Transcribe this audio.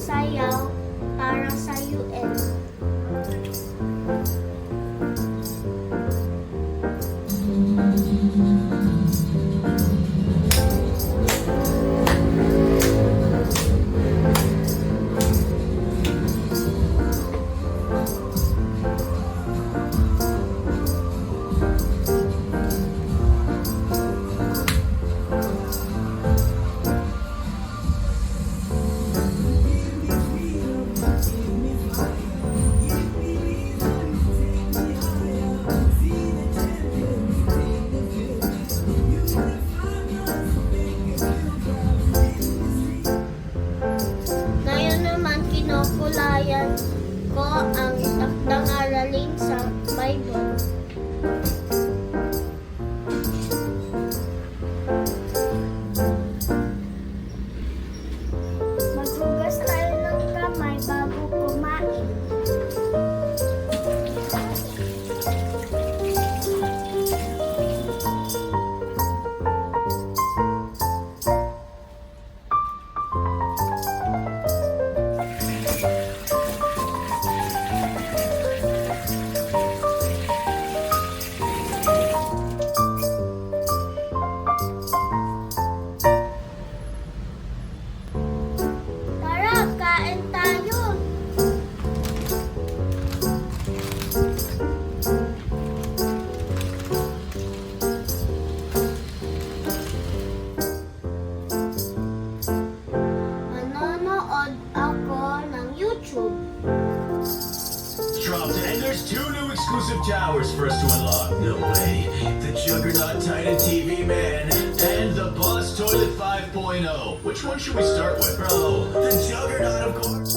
sayaw para sa UN. Ngayon naman kinukulayan ko ang takdang aralin sa Bible. Maghugas tayo ng kamay bago kumain. Tara, kain tayo. Manonood ako ng YouTube. Dropped and there's 2 new exclusive towers for us to unlock. No way. The Juggernaut Titan TV Man and the Boss Toilet 5.0. Which one should we start with? Bro, the Juggernaut, of course.